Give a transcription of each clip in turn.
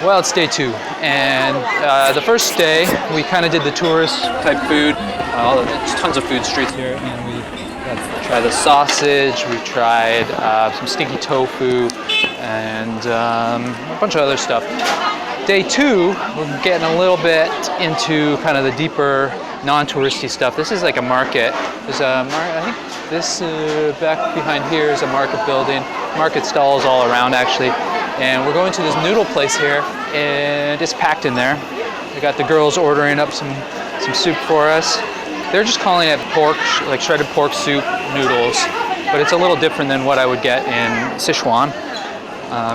Well, it's day 2, and the first day we kind of did the tourist type food. There's tons of food streets here, and we tried the sausage, we tried some stinky tofu, and a bunch of other stuff. Day 2, we're getting a little bit into kind of the deeper, non-touristy stuff. This is like a market. There's a I think this back behind here is a market building. Market stalls all around actually. And we're going to this noodle place here, and it's packed in there. We got the girls ordering up some soup for us. They're just calling it pork, like shredded pork soup noodles, but it's a little different than what I would get in Sichuan.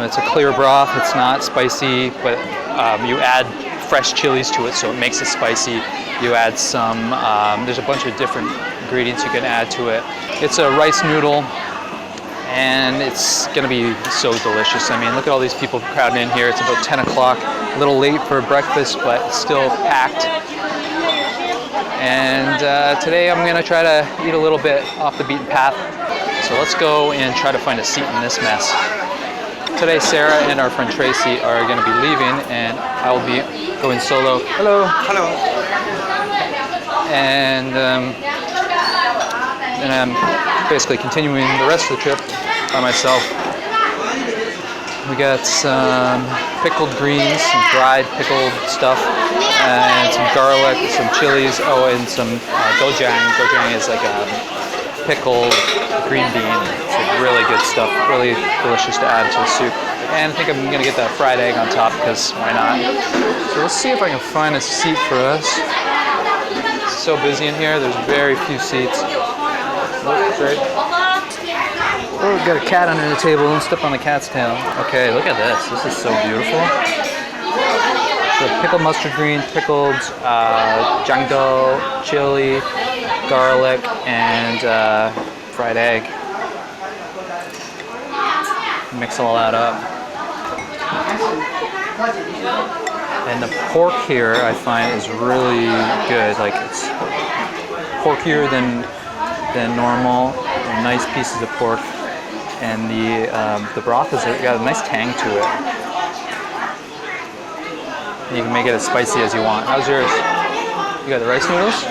It's a clear broth, it's not spicy, but you add fresh chilies to it, so it makes it spicy. You add some, there's a bunch of different ingredients you can add to it. It's a rice noodle, and it's gonna be so delicious. I mean, look at all these people crowding in here. It's about 10 o'clock, a little late for breakfast, but it's still packed. And today I'm gonna try to eat a little bit off the beaten path. So let's go and try to find a seat in this mess. Today, Sarah and our friend Tracy are gonna be leaving, and I will be going solo. Hello. Hello. And I'm basically continuing the rest of the trip by myself. We got some pickled greens, some dried pickled stuff, and some garlic, some chilies, and some dojang. Dojang is like a pickled green bean. It's like really good stuff, really delicious to add to the soup. And I think I'm gonna get that fried egg on top because why not? So let's see if I can find a seat for us. It's so busy in here, there's very few seats. Oh, great. Oh, we got a cat under the table. Don't step on the cat's tail. Okay, look at this. This is so beautiful. So pickled mustard greens, pickled jangdo, chili, garlic, and fried egg. Mix all that up. And the pork here, I find, is really good. Like, it's porkier than normal. And nice pieces of pork. And the broth has got a nice tang to it. And you can make it as spicy as you want. How's yours? You got the rice noodles?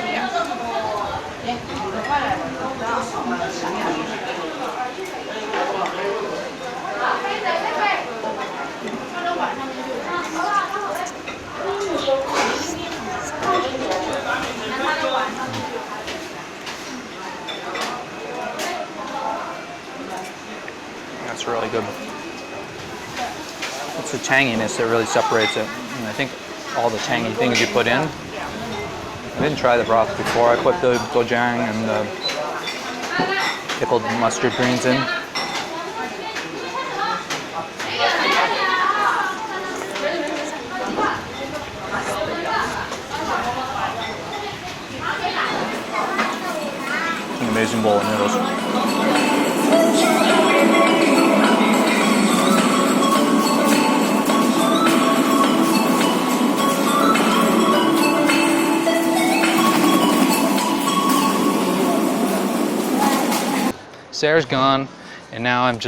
That's really good. It's the tanginess that really separates it. And I think all the tangy things you put in. I didn't try the broth before. I put the dojang and the pickled mustard greens in. It's an amazing bowl of noodles. Sarah's gone, and now I'm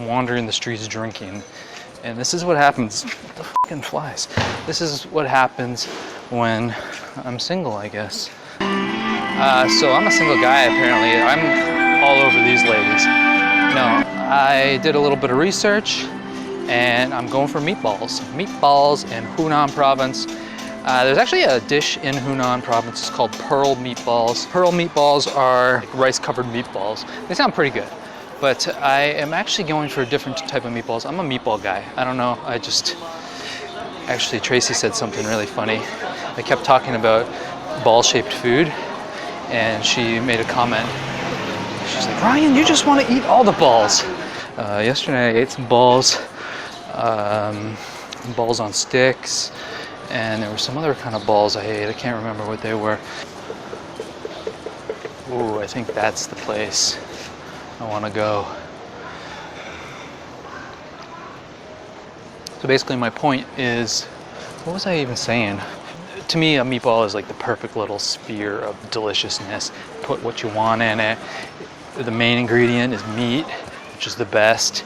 wandering the streets drinking. And this is what happens. What the fucking flies? This is what happens when I'm single, I guess. So I'm a single guy, apparently. I'm all over these ladies. No, I did a little bit of research, and I'm going for meatballs. Meatballs in Hunan province. There's actually a dish in Hunan province. It's called pearl meatballs. Pearl meatballs are rice-covered meatballs. They sound pretty good, but I am actually going for a different type of meatballs. I'm a meatball guy. I don't know. Actually, Tracy said something really funny. I kept talking about ball-shaped food, and she made a comment. She's like, Ryan, you just want to eat all the balls. Yesterday I ate some balls, balls on sticks. And there were some other kind of balls I ate. I can't remember what they were. Ooh, I think that's the place I want to go. So basically my point is, what was I even saying? To me, a meatball is like the perfect little sphere of deliciousness. Put what you want in it. The main ingredient is meat, which is the best.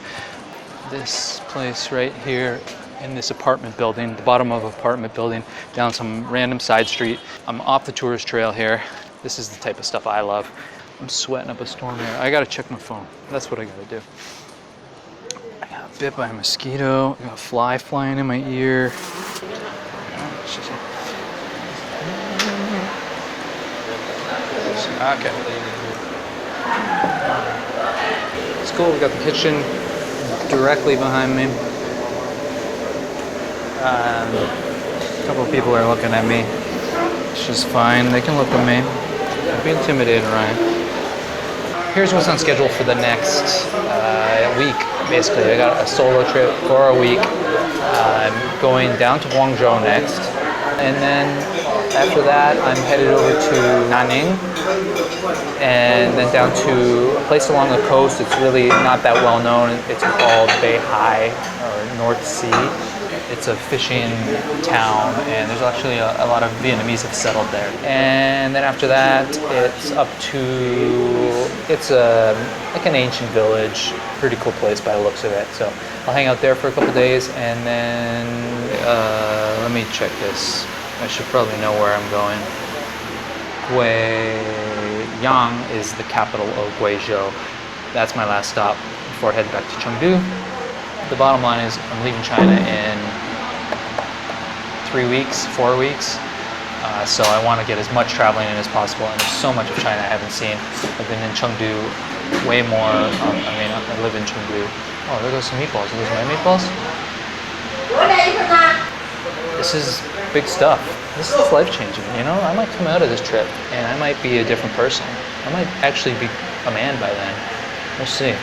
This place right here in this apartment building, the bottom of an apartment building, down some random side street. I'm off the tourist trail here. This is the type of stuff I love. I'm sweating up a storm here. I gotta check my phone. That's what I gotta do. I got bit by a mosquito. I got a fly flying in my ear. Okay. It's cool. We got the kitchen directly behind me. A couple of people are looking at me. It's just fine. They can look at me. Don't be intimidated, Ryan. Here's what's on schedule for the next week. Basically, I got a solo trip for a week. I'm going down to Guangzhou next, and then after that, I'm headed over to Nanning, and then down to a place along the coast. It's really not that well known. It's called Beihai, or North Sea. It's a fishing town, and there's actually a lot of Vietnamese have settled there. And then after that, it's up to, it's like an ancient village, pretty cool place by the looks of it. So I'll hang out there for a couple days, and then let me check this. I should probably know where I'm going. Guiyang is the capital of Guizhou. That's my last stop before I head back to Chengdu. The bottom line is I'm leaving China in 3 weeks, 4 weeks. So I want to get as much traveling in as possible, and there's so much of China I haven't seen. I've been in Chengdu way more. I live in Chengdu. Oh, there goes some meatballs. Are those my meatballs? This is big stuff. This is life-changing, you know? I might come out of this trip, and I might be a different person. I might actually be a man by then. We'll see.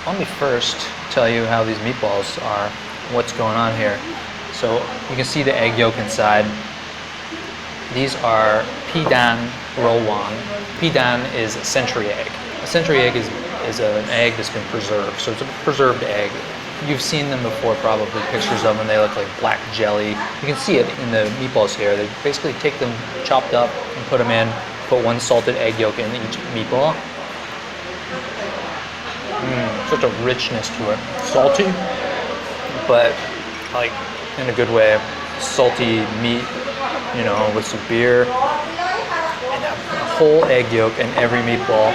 Let me first tell you how these meatballs are, what's going on here. So you can see the egg yolk inside. These are pidan rowan. Pidan is a century egg. A century egg is an egg that's been preserved, so it's a preserved egg. You've seen them before, probably, pictures of them. They look like black jelly. You can see it in the meatballs here. They basically take them chopped up and put them in, put one salted egg yolk in each meatball. Such a richness to it. Salty, but like in a good way. Salty meat, you know, with some beer. And a whole egg yolk in every meatball.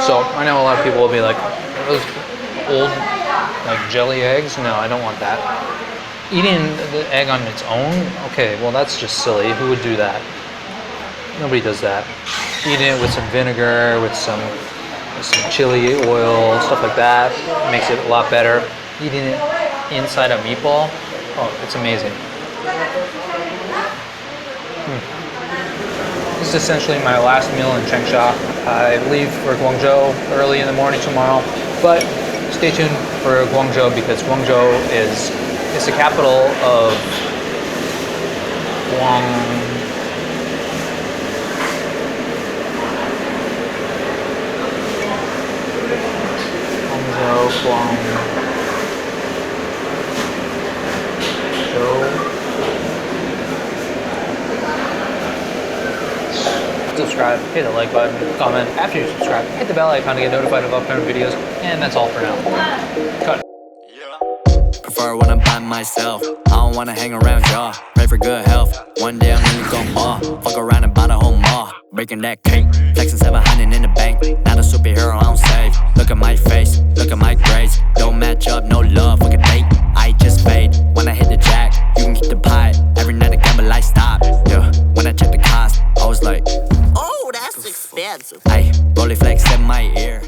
So I know a lot of people will be like, those old like jelly eggs? No, I don't want that. Eating the egg on its own? Okay, well that's just silly. Who would do that? Nobody does that. Eating it with some vinegar, with some chili oil, stuff like that, makes it a lot better. Eating it inside a meatball, oh, it's amazing. This is essentially my last meal in Changsha. I leave for Guangzhou early in the morning tomorrow, but stay tuned for Guangzhou because Guangzhou is the capital of Guangzhou. Subscribe, hit the like button, comment. After you subscribe, hit the bell icon to get notified of upcoming videos, and that's all for now. Cut. Prefer when I'm by myself. I don't wanna hang around y'all. Pray for good health. One day I'm really gon' ball. Fuck around and buy the whole mall. Breaking that cake, flexing 700 in the bank. Not a superhero, I don't save. Look at my face, look at my grades. Don't match up, no love, fuck a date. I just fade. When I hit the jack, you can keep the pie. Every night I gamble, I stop. Yeah, when I check the cost, I was like, oh, that's expensive. dance. Ay, Rolly flex in my ear.